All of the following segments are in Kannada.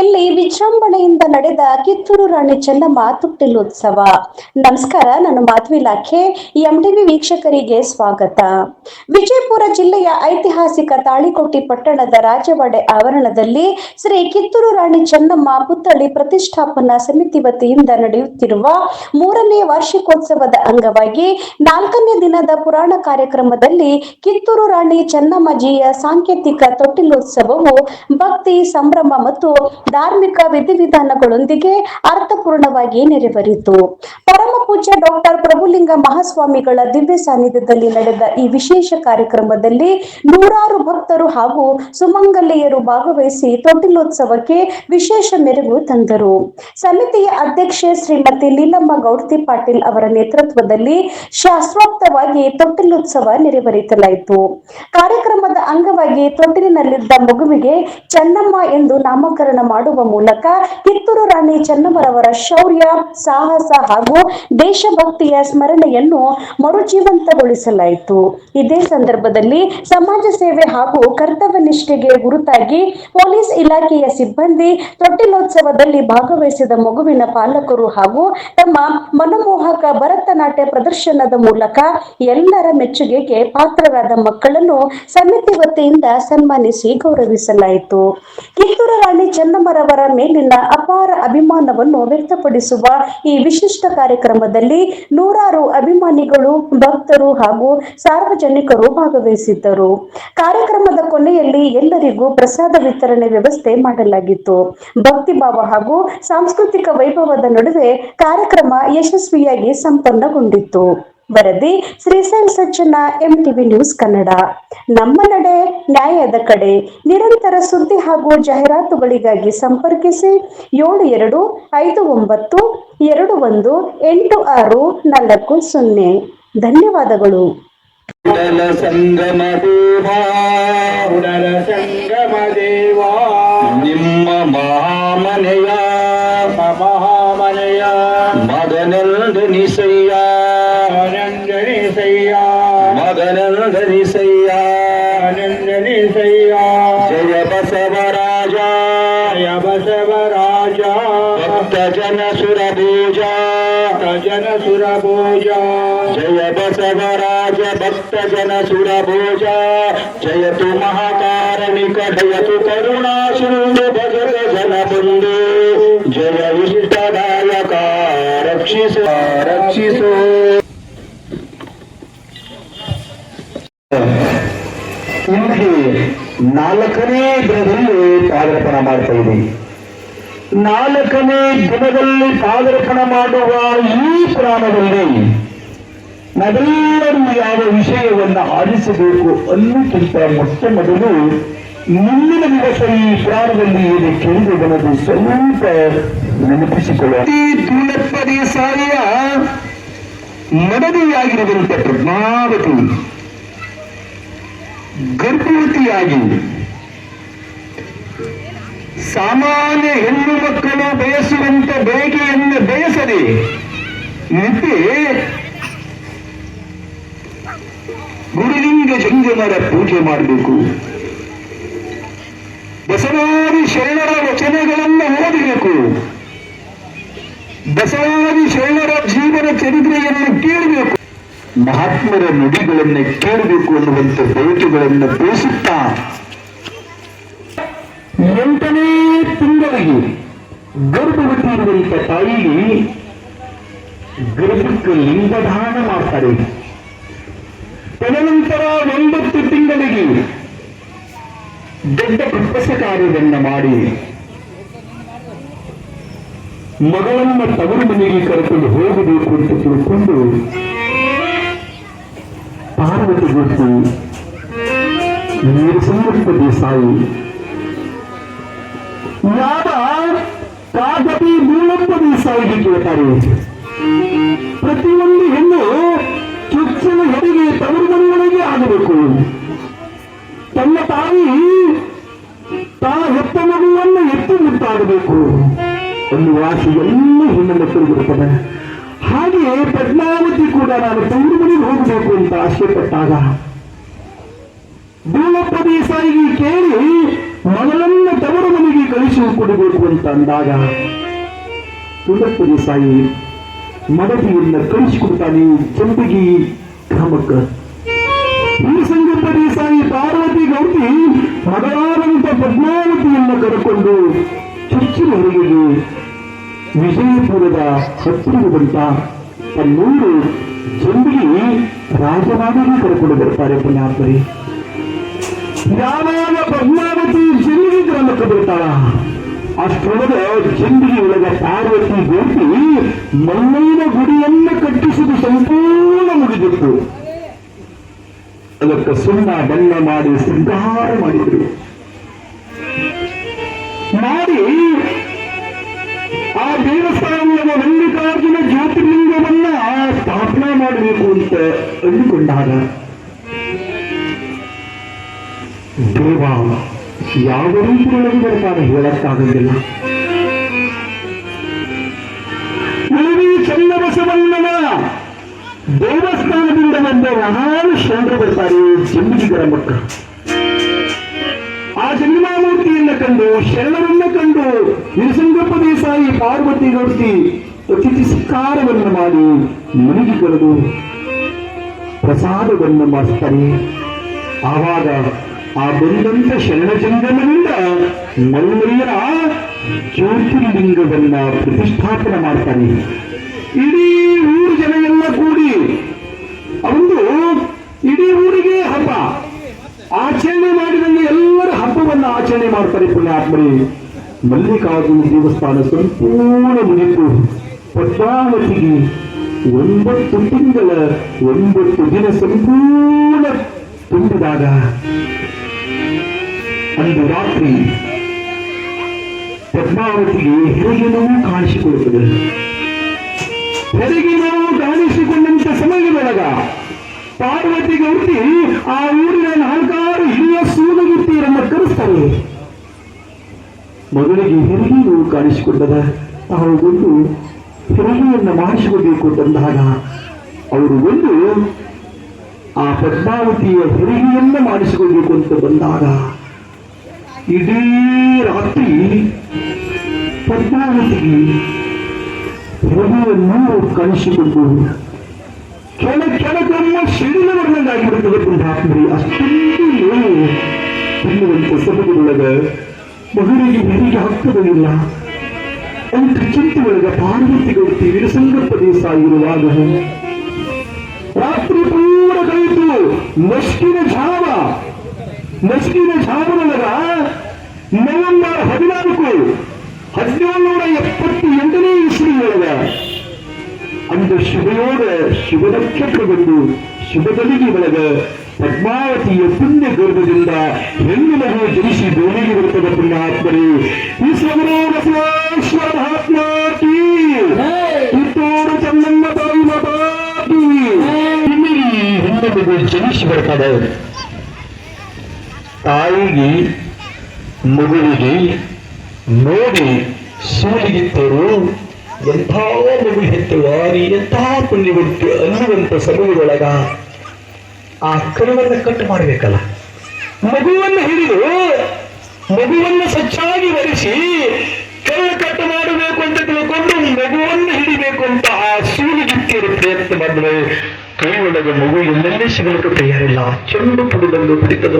ಇಲ್ಲಿ ವಿಜೃಂಭಣೆಯಿಂದ ನಡೆದ ಕಿತ್ತೂರು ರಾಣಿ ಚೆನ್ನಮ್ಮ ತೊಟ್ಟಿಲೋತ್ಸವ. ನಮಸ್ಕಾರ, ನಾನು ಮಾಧವಿ ಇಲಾಖೆ ಎಂಟಿವಿ ವೀಕ್ಷಕರಿಗೆ ಸ್ವಾಗತ. ವಿಜಯಪುರ ಜಿಲ್ಲೆಯ ಐತಿಹಾಸಿಕ ತಾಳಿಕೋಟೆ ಪಟ್ಟಣದ ರಾಜವಾಡೆ ಆವರಣದಲ್ಲಿ ಶ್ರೀ ಕಿತ್ತೂರು ರಾಣಿ ಚೆನ್ನಮ್ಮ ಪುತ್ಥಳಿ ಪ್ರತಿಷ್ಠಾಪನಾ ಸಮಿತಿ ವತಿಯಿಂದ ನಡೆಯುತ್ತಿರುವ 3ನೇ ವಾರ್ಷಿಕೋತ್ಸವದ ಅಂಗವಾಗಿ 4ನೇ ದಿನದ ಪುರಾಣ ಕಾರ್ಯಕ್ರಮದಲ್ಲಿ ಕಿತ್ತೂರು ರಾಣಿ ಚೆನ್ನಮ್ಮಜಿಯ ಸಾಂಕೇತಿಕ ತೊಟ್ಟಿಲೋತ್ಸವವು ಭಕ್ತಿ, ಸಂಭ್ರಮ ಮತ್ತು ಧಾರ್ಮಿಕ ವಿಧಿವಿಧಾನಗಳೊಂದಿಗೆ ಅರ್ಥಪೂರ್ಣವಾಗಿ ನೆರವೇರಿತು. ಪರಮ ಪೂಜ್ಯ ಡಾಕ್ಟರ್ ಪ್ರಭುಲಿಂಗ ಮಹಾಸ್ವಾಮಿಗಳ ದಿವ್ಯ ಸಾನ್ನಿಧ್ಯದಲ್ಲಿ ನಡೆದ ಈ ವಿಶೇಷ ಕಾರ್ಯಕ್ರಮದಲ್ಲಿ ನೂರಾರು ಭಕ್ತರು ಹಾಗೂ ಸುಮಂಗಲಿಯರು ಭಾಗವಹಿಸಿ ತೊಟ್ಟಿಲೋತ್ಸವಕ್ಕೆ ವಿಶೇಷ ಮೆರುಗು ತಂದರು. ಸಮಿತಿಯ ಅಧ್ಯಕ್ಷೆ ಶ್ರೀಮತಿ ಲೀಲಮ್ಮ ಗೌಡ್ತಿ ಪಾಟೀಲ್ ಅವರ ನೇತೃತ್ವದಲ್ಲಿ ಶಾಸ್ತ್ರೋಕ್ತವಾಗಿ ತೊಟ್ಟಿಲೋತ್ಸವ ನೆರವೇರಿಸಲಾಯಿತು. ಕಾರ್ಯಕ್ರಮದ ಅಂಗವಾಗಿ ತೊಟ್ಟಿಲಿನಲ್ಲಿದ್ದ ಮಗುವಿಗೆ ಚೆನ್ನಮ್ಮ ಎಂದು ನಾಮಕರಣ ಮಾಡುವ ಮೂಲಕ ಕಿತ್ತೂರು ರಾಣಿ ಚೆನ್ನಮ್ಮರವರ ಶೌರ್ಯ, ಸಾಹಸ ಹಾಗೂ ದೇಶಭಕ್ತಿಯ ಸ್ಮರಣೆಯನ್ನು ಮರುಜೀವಂತಗೊಳಿಸಲಾಯಿತು. ಇದೇ ಸಂದರ್ಭದಲ್ಲಿ ಸಮಾಜ ಸೇವೆ ಹಾಗೂ ಕರ್ತವ್ಯ ನಿಷ್ಠೆಗೆ ಗುರುತಾಗಿ ಪೊಲೀಸ್ ಇಲಾಖೆಯ ಸಿಬ್ಬಂದಿ, ತೊಟ್ಟಿಲೋತ್ಸವದಲ್ಲಿ ಭಾಗವಹಿಸಿದ ಮಗುವಿನ ಪಾಲಕರು ಹಾಗೂ ತಮ್ಮ ಮನಮೋಹಕ ಭರತನಾಟ್ಯ ಪ್ರದರ್ಶನದ ಮೂಲಕ ಎಲ್ಲರ ಮೆಚ್ಚುಗೆಗೆ ಪಾತ್ರರಾದ ಮಕ್ಕಳನ್ನು ಸಮಿತಿ ವತಿಯಿಂದ ಸನ್ಮಾನಿಸಿ ಗೌರವಿಸಲಾಯಿತು. ಕಿತ್ತೂರು ರಾಣಿ ಚೆನ್ನಮ್ಮರವರ ಮೇಲಿನ ಅಪಾರ ಅಭಿಮಾನವನ್ನು ವ್ಯಕ್ತಪಡಿಸುವ ಈ ವಿಶಿಷ್ಟ ಕಾರ್ಯಕ್ರಮದಲ್ಲಿ ನೂರಾರು ಅಭಿಮಾನಿಗಳು, ಭಕ್ತರು ಹಾಗೂ ಸಾರ್ವಜನಿಕರು ಭಾಗವಹಿಸಿದ್ದರು. ಕಾರ್ಯಕ್ರಮದ ಕೊನೆಯಲ್ಲಿ ಎಲ್ಲರಿಗೂ ಪ್ರಸಾದ ವಿತರಣೆ ವ್ಯವಸ್ಥೆ ಮಾಡಲಾಗಿತ್ತು. ಭಕ್ತಿಭಾವ ಹಾಗೂ ಸಾಂಸ್ಕೃತಿಕ ವೈಭವದ ನಡುವೆ ಕಾರ್ಯಕ್ರಮ ಯಶಸ್ವಿಯಾಗಿ ಸಂಪನ್ನಗೊಂಡಿತ್ತು. ವರದಿ ಶ್ರೀಶೈಲ್ ಸಜ್ಜನ, ಎಂಟಿವಿ ನ್ಯೂಸ್ ಕನ್ನಡ. ನಮ್ಮ ನಡೆ ನ್ಯಾಯದ ಕಡೆ. ನಿರಂತರ ಸುದ್ದಿ ಹಾಗೂ ಜಾಹೀರಾತುಗಳಿಗಾಗಿ ಸಂಪರ್ಕಿಸಿ 7259218640. ಧನ್ಯವಾದಗಳು. ನಿಮ್ಮ ಮಹಾಮನೆಯ ಮಗನಂದನಿಸಯ್ಯ ಮಗನಂದನಿಸಯ್ಯ ಜಯ ಬಸವರಾಜ ಭಕ್ತ ಜನ ಸುರಭೋಜ ಜಯ ಬಸವರಾಜ ಭಕ್ತ ಜನ ಸುರಭೋಜ ಜಯತು ಮಹಾಕಾರಣಿಕ ಜಯತು ಕರುಣಾ ಸಿಂಧು ಭಜಕ ಜನ ಬಂಧು ಜಯ ವಿಶಿಷ್ಟದಾಯಕ ರಕ್ಷಿಸು. ಇಂದು 4ನೇ ದಿನದಲ್ಲಿ ಪಾದಾರ್ಪಣ ಮಾಡ್ತಾ ಇದ್ದೀವಿ. 4ನೇ ದಿನದಲ್ಲಿ ಪಾದಾರ್ಪಣ ಮಾಡುವ ಈ ಪುರಾಣದಲ್ಲಿ ನಾವೆಲ್ಲರೂ ಯಾವ ವಿಷಯವನ್ನು ಆಲಿಸಬೇಕು ಅನ್ನೋಕ್ಕಿಂತ ಮೊಟ್ಟ ಮೊದಲು ಮುಂದಿನ ದಿವಸ ಈ ಪುರಾಣದಲ್ಲಿ ಏನು ಕೇಳಿದೆನ್ನೋದು ಸ್ವಲ್ಪ ನೆನಪಿಸಿಕೊಳ್ಳುವ. ದೂಲಪ್ಪದೇ ಸಾರಿಯ ಮಡದಿಯಾಗಿರುವಂತೆ ಪ್ರಜ್ಞಾವತಿ ಗರ್ಭವತಿಯಾಗಿ ಸಾಮಾನ್ಯ ಹೆಣ್ಣು ಮಕ್ಕಳು ಬಯಸುವಂತ ಬಯಕೆಯನ್ನು ಬಯಸದೆ ಮತ್ತೆ ಗುರುಲಿಂಗ ಜಂಗಮರ ಪೂಜೆ ಮಾಡಬೇಕು. ಬಸವಾದಿ ಶರಣರ ವಚನಗಳನ್ನು ಓದಬೇಕು. ಬಸವಾದಿ ಶರಣರ ಜೀವನ ಚರಿತ್ರೆಯನ್ನು ಕೇಳಬೇಕು. ಮಹಾತ್ಮರ ನುಡಿಗಳನ್ನು ಕೇಳಬೇಕು ಅನ್ನುವಂಥ ಬಯಕೆಗಳನ್ನು ಬಯಸುತ್ತಾ 8ನೇ ತಿಂಗಳಿಗೆ ಗರ್ಭವತಿ ಇರುವಂತ ತಾಯಿಗೆ ಗರ್ಭಕ್ಕೆ ಲಿಂಗದಾನ ಮಾಡ್ತಾರೆ. ತದನಂತರ 9 ತಿಂಗಳಿಗೆ ದೊಡ್ಡ ಕಪ್ಪಸ ಕಾರ್ಯವನ್ನು ಮಾಡಿ ಮಗಳನ್ನು ತವರು ಮನೆಗೆ ಕರೆದುಕೊಂಡು ಹೋಗಬೇಕು ಅಂತ ತಿಳ್ಕೊಂಡು ಪಾರ್ವತಿ ಗೊತ್ತು ನೀರು ಸಂಗಪ್ಪ ದೇಸಾಯಿ ಯಾವ ಕಾಗತಿ ಮೂಲಪ್ಪ ದೇಸಾಯಿಗೆ ಕೇಳ್ತಾರೆ. ಪ್ರತಿಯೊಂದು ಹೆಣ್ಣು ಚುಚ್ಚನ ಹೆರಿಗೆ ತವರು ಮನೆಯೊಳಗೆ ಆಗಬೇಕು. ತನ್ನ ತಾಯಿ ಹೆತ್ತ ಮಗುವನ್ನು ಎತ್ತಿ ಮುಟ್ಟಾಡಬೇಕು ಒಂದು ಆಸೆ ಎಲ್ಲ ಹೆಣ್ಣು ಮಕ್ಕಳಿಗಿರುತ್ತದೆ. ಹಾಗೆ ಪದ್ಮಾವತಿ ಕೂಡ ನಾನು ತವರು ಮನೆಗೆ ಹೋಗಬೇಕು ಅಂತ ಆಸೆ ಪಟ್ಟಾಗ ಮೂಲಪ್ಪ ದೇಸಾಯಿಗೆ ಕೇಳಿ ಮಗಳನ್ನ ತವರು ಮನೆಗೆ ಕಳಿಸಿಕೊಡಬೇಕು ಅಂತ ಅಂದಾಗ ತುಳಪ್ಪ ದೇಸಾಯಿ ಮಡದಿಯನ್ನ ಕಳಿಸಿಕೊಡ್ತಾನೆ ಚಂದಗಿ ಗ್ರಾಮಕ್ಕೆ. ಈ ಸಂಗಪ್ಪ ದೇಸಾಯಿ ಪಾರ್ವತಿ ಗೌತಿ ಮಗಳಾದಂತ ಪದ್ಮಾವತಿಯನ್ನ ಕರೆಕೊಂಡು ಚುಚ್ಚಿನ ಹೊರಗೆಗೆ ವಿಜಯಪುರದ ಹತ್ತಿರದಂತ ತನ್ನೂರು ಚಂದಗಿ ರಾಜವಾಡಿಗೆ ಕರ್ಕೊಂಡು ಬರ್ತಾರೆ ಪುಣ್ಯಾತ್ಮರಿ. ಯಾವಾಗ ಪದ್ಮಾವತಿ ಜಂಬಿಗಿ ಗ್ರಾಮಕ್ಕೆ ಬರ್ತಾಳ ಅಷ್ಟರೊಳಗ ಜಂಬಿಗಿ ಒಳಗ ಪಾರ್ವತಿ ಗೋಪಿ ಮಲ್ಲಯ್ಯನ ಗುಡಿಯನ್ನು ಕಟ್ಟಿಸುವುದು ಸಂಪೂರ್ಣ ಮುಗಿದಿತ್ತು. ಅದಕ್ಕೆ ಸುಣ್ಣ ಬಣ್ಣ ಮಾಡಿ ಶೃಂಗಾರ ಮಾಡಿದ್ರು. ಮಾಡಿ ಆ ದೇವಸ್ಥಾನದ ಮಲ್ಲಿಕಾರ್ಜುನ ಜ್ಯೋತಿರ್ಲಿಂಗವನ್ನ ಸ್ಥಾಪನೆ ಮಾಡಬೇಕು ಅಂತ ಅಂದುಕೊಂಡಾಗ ದೇವ ಯಾವ ರೀತಿಯೊಳಗೆ ಬರ್ತಾನೆ ಹೇಳಕ್ಕಾಗಲಿಲ್ಲ. ಚನ್ನಬಸವಣ್ಣನ ದೇವಸ್ಥಾನದಿಂದ ಬಂದ ಮಹಾನ್ ಶರಣರು ಬರ್ತಾರೆ ಜಂಬಿಗಿ ಗ್ರಾಮಕ್ಕೆ. ಆ ಜನ್ಮಾಮೂರ್ತಿಯನ್ನ ಕಂಡು ಶರಣರನ್ನ ಕಂಡು ನಿರಸಂಗಪ್ಪ ದೇಸಾಯಿ ಪಾರ್ವತಿ ಗೌತಿ ಅತಿಥಿ ಸತ್ಕಾರವನ್ನು ಮಾಡಿ ಮನೆಗೆ ಕರೆದು ಪ್ರಸಾದವನ್ನು ಮಾಡಿಸ್ತಾರೆ. ಆವಾಗ ಆ ಬಂದಂತ ಶರಣ ಜಂಗಮನಿಂದ ಮಲ್ಲಯ್ಯನ ಜ್ಯೋತಿರ್ಲಿಂಗವನ್ನ ಪ್ರತಿಷ್ಠಾಪನೆ ಮಾಡ್ತಾನೆ. ಇಡೀ ಊರು ಜನ ಎಲ್ಲ ಕೂಡಿ ಒಂದು ಇಡೀ ಊರಿಗೆ ಹಬ್ಬ ಆಚರಣೆ ಮಾಡಿದಂಗೆ ಎಲ್ಲರ ಹಬ್ಬವನ್ನ ಆಚರಣೆ ಮಾಡ್ತಾರೆ ಪುಣ್ಯಾತ್ಮರಿ. ಮಲ್ಲಿಕಾರ್ಜುನ ದೇವಸ್ಥಾನ ಸಂಪೂರ್ಣ ಮುಗಿತು. ಪದ್ಮಾವತಿಗೆ 9 ತಿಂಗಳ 9 ದಿನ ಸಂಪೂರ್ಣ ತುಂಬಿದಾಗ ಅಂದು ರಾತ್ರಿ ಪದ್ಮಾವತಿಗೆ ಹೆರಿಗೆ ನೋವು ಕಾಣಿಸಿಕೊಳ್ಳುತ್ತದೆ. ಹೆರಿಗೆ ನೋವು ಕಾಣಿಸಿಕೊಂಡಂತ ಸಮಯದೊಳಗ ಪಾರ್ವತಿ ಗೌತಿ ಆ ಊರಿನ 4 ಹಿರಿಯ ಸೂಲಗಿತ್ತಿಯರನ್ನು ಕರೆಸ್ತಾರೆ. ಮಗಳಿಗೆ ಹೆರಿಗೆ ನೋವು ಕಾಣಿಸಿಕೊಂಡದ ತಾವು ಒಂದು ಹೆರಿಗೆಯನ್ನು ಮಾಡಿಸಿಕೊಳ್ಬೇಕು ಅಂತಂದಾಗ ಅವರು ಒಂದು ಆ ಪದ್ಮಾವತಿಯ ಹೆರಿಗೆಯನ್ನು ಮಾಡಿಸಿಕೊಳ್ಬೇಕು ಅಂತ ಬಂದಾಗ ಇಡೀ ರಾತ್ರಿ ಪದ್ಮಾವತಿಗೆ ಹೆರಿಗೆಯನ್ನು ಕಾಣಿಸಿಕೊಂಡು ಕೆಳಗೊಮ್ಮ ಸಿಡಿಲು ಬರ್ದಂಗಾಗಿಬಿಡುತ್ತದೆ ಪುಣ್ಯಾತ್ಮರಿ. ಅಷ್ಟೊಂದು ನೋವು ತಿನ್ನುವಂತ ಸಮಯದೊಳಗ ಮಗಳಿಗೆ ಹೆರಿಗೆ ಆಗ್ತದಿಲ್ಲ. ಅಂತ ಚಿಂತೆ ಒಳಗ ಪಾರ್ವತಿ ಗೌತಿ ವಿರಸಂಗಪ್ಪ ದೇಸಾಯಿ ಇರುವಾಗ ರಾತ್ರಿ ಪೂರ ಕಳೆಯಿತು. ನಷ್ಟಿನ ಝಾವನೊಳಗ ನವೆಂಬರ್ 14 1778 ಇಸ್ವಿ ಒಳಗ ಅಂದು ಶುಭಯೋಗ ಶುಭ ನಕ್ಷತ್ರ ಬಂದು ಶುಭದಲಿಗೆ ಒಳಗ ಪದ್ಮಾವತಿಯ ಪುಣ್ಯ ಗರ್ಭದಿಂದ ಹೆಣ್ಣು ಮಗು ಜನಿಸಿ ಭೂಮಿಗೆ ಬರುತ್ತದೆ ಪುಣ್ಯಾತ್ಮರಿ. ಬಸವೇಶ್ವರ ಮಹಾತ್ಮಾಕಿ ಕಿತ್ತೂರು ಚೆನ್ನಮ್ಮ ತಾಯಿ ಮಾತಾಕಿ. ಹೆಣ್ಣು ಮಗು ಜನಿಸಿ ಬರ್ತದೆ. ತಾಯಿಗೆ ಮಗುವಿಗೆ ನೋಡಿ ಸೂಲಿಗಿತ್ತರು ಎಂಥ ಮಗು ಹೆತ್ತುವ ಎಂಥ ಪುಣ್ಯ ಕೊಟ್ಟು ಅನ್ನುವಂತ ಸಮಯದೊಳಗ ಆ ಕರುವನ್ನು ಕಟ್ಟು ಮಾಡಬೇಕಲ್ಲ. ಮಗುವನ್ನು ಹಿಡಿದು ಮಗುವನ್ನು ಸ್ವಚ್ಛಾಗಿ ಒರೆಸಿ ಕರು ಕಟ್ಟು ಮಾಡಬೇಕು ಅಂತ ತಿಳ್ಕೊಂಡು ಮಗುವನ್ನು ಹಿಡಿಬೇಕು ಅಂತ ಆ ಸೂಲಿಗಿತ್ತಿಯರು ಪ್ರಯತ್ನ ಮಾಡಿದ್ರೆ ಕೈ ಒಳಗೆ ಮಗು ಎಲ್ಲೆಲ್ಲೇ ಸಿಗಲಿಕ್ಕೆ ತಯಾರಿಲ್ಲ. ಚೆಂಡು ಪುಡಿದಂದು ಕುಡಿತದ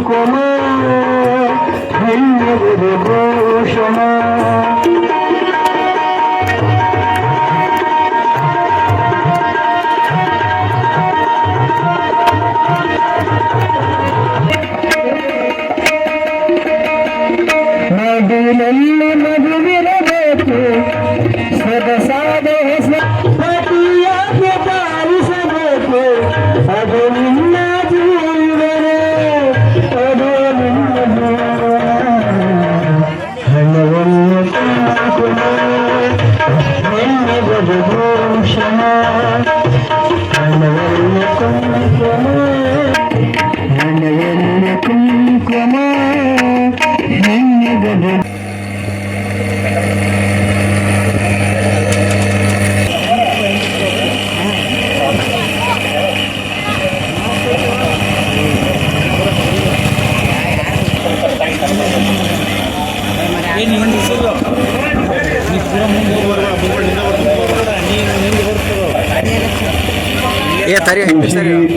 ಕುಂಕುಮ ಹೆಣ್ಣಿಗೆ ಭೂಷಣ ಮಗುವಿನಲ್ಲಿ ಮಗುವಿರಬೇಕು ಸದಸಾದ ಪತಿಯಾಗಿ ಪಾಲಿಸಬೇಕು ಅದು ನಿನ್ನ ಜೀವನ ಅದು ನಿನ್ನ ಹಣವನ್ನು ಹೆಣ್ಣಿಗೆ ಭೂಷಣ ಹಣವನ್ನು ಕುಂಕುಮ ಹಣವನ್ನು ಕುಂಕುಮ ಹೆಣ್ಣಿಗೆ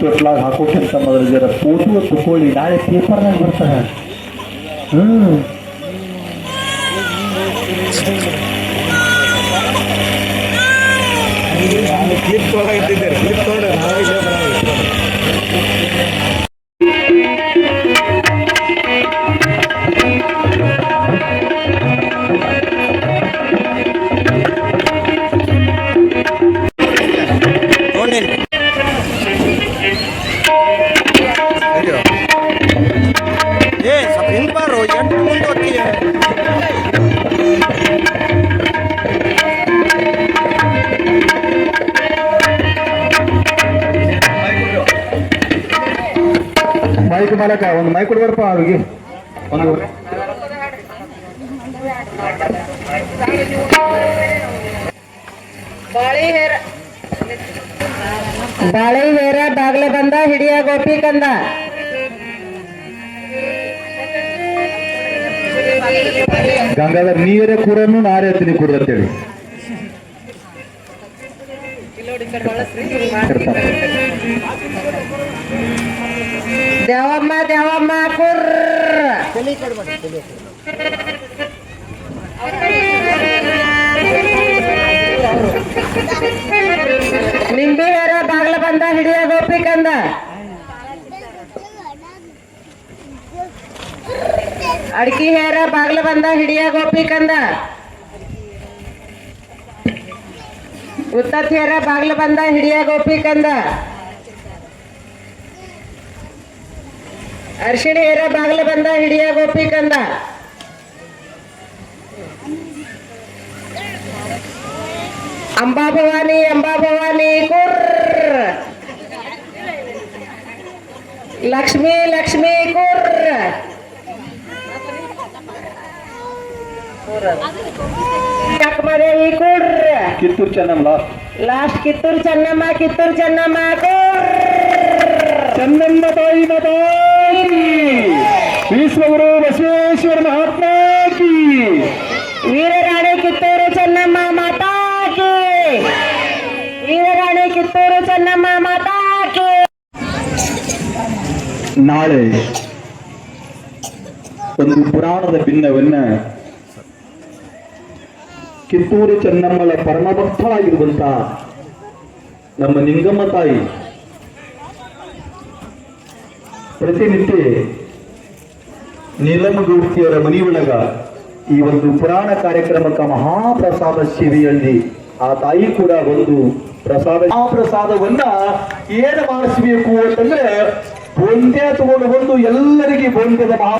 ತೊಟ್ಲಾಗ ಹಾಕೋಕ್ಕಿಂತ ಮೊದಲು ಜರ ಫೋಟೋ ತಗೊಳ್ಳಿ, ನಾಳೆ ಪೇಪರ್ನಾಗ ಬರ್ತಾನೆ. ಕ್ಲಿಪ್ ತೊಗೊಂಡಿದ್ದಾರೆ, ಕ್ಲಿಪ್ ತೊಗೊಂಡ್ರೆ ಮೈಕ್ ಮಾಲಕ ಒಂದು ಮೈಕ್ ಕೊಡ್ಬಾರಪ್ಪ ಅವ್ರಿಗೆ. ಒಂದು ಬಾಳಿ ಹೇರ ಬಾಗ್ಲೆ ಬಂದ ಹಿಡಿಯ ಗೋಪಿ ಕಂದ. ಗಂಗಾಧರ್ ನೀರೇ ಕೂರನ್ನು ನಾರೇ ಹತ್ತೀನಿ ಕುಡ್ದತ್ತೇಳಿ ದೇವಮ್ಮ ದೇವಮ್ಮ ಕುರ್ರ ನಿಂಬಿ ಹೇರ ಬಾಗ್ಲ ಬಂದ ಹಿಡಿಯ ಗೋಪಿ ಕಂದ. ಅಡ್ಕಿ ಹೇರ ಬಾಗ್ಲ ಬಂದ ಹಿಡಿಯ ಗೋಪಿ ಕಂದ. ಉತ್ತತ್ ಹೇರ ಬಾಗ್ಲ ಬಂದ ಹಿಡಿಯ ಗೋಪಿ ಕಂದ. ಅರ್ಶಿಣಿ ಹೇರ ಬಾಗ್ಲ ಬಂದ ಹಿಡಿಯ ಗೋಪಿ ಕಂದ. ಅಂಬಾ ಭವಾನಿ ಕುರ್ರ. ಲಕ್ಷ್ಮೀ ಲಕ್ಷ್ಮೀ ಕುರ್ರ. ಚಕ್ಮದೇವಿ ಕುರ್ರ. ಕಿತ್ತೂರು ಚೆನ್ನಮ್ಮ ಲಾಸ್ಟ್ ಕಿತ್ತೂರು ಚೆನ್ನಮ್ಮ ಕುರ್ರ. ಚೆನ್ನಮ್ಮ ತಾಯಿ ವಿಶ್ವಗುರು ಬಸವೇಶ್ವರ ಮಹಾತ್ಮ ಕಿ. ವೀರರಾಣಿ ಕಿತ್ತೂರು ಚೆನ್ನಮ್ಮ ಮಾತಾ ಕಿ. ವೀರರಾಣಿ ಕಿತ್ತೂರು ಚೆನ್ನಮ್ಮ ಮಾತಾ ಕಿ. ನಾಳೆ ಒಂದು ಪುರಾಣದ ಭಿನ್ನವನ್ನ ಕಿತ್ತೂರು ಚೆನ್ನಮ್ಮಳ ಪರಮಭಕ್ತರಾಗಿರುವಂತ ನಮ್ಮ ನಿಂಗಮ್ಮ ತಾಯಿ ಪ್ರತಿನಿತ್ಯ ನೀಲಮಗೌಡ್ತಿಯವರ ಮನೆಯೊಳಗ ಈ ಒಂದು ಪುರಾಣ ಕಾರ್ಯಕ್ರಮಕ್ಕೆ ಮಹಾಪ್ರಸಾದ ಸೇವೆಯಲ್ಲಿ ಆ ತಾಯಿ ಕೂಡ ಒಂದು ಮಹಾಪ್ರಸಾದವನ್ನ ಏನು ಮಾಡಿಸಬೇಕು ಅಂತಂದ್ರೆ ಬೊಂದೆ ತಗೊಂಡು ಬಂದು ಎಲ್ಲರಿಗೆ ಬೊಂದೆದ ಮಹಾ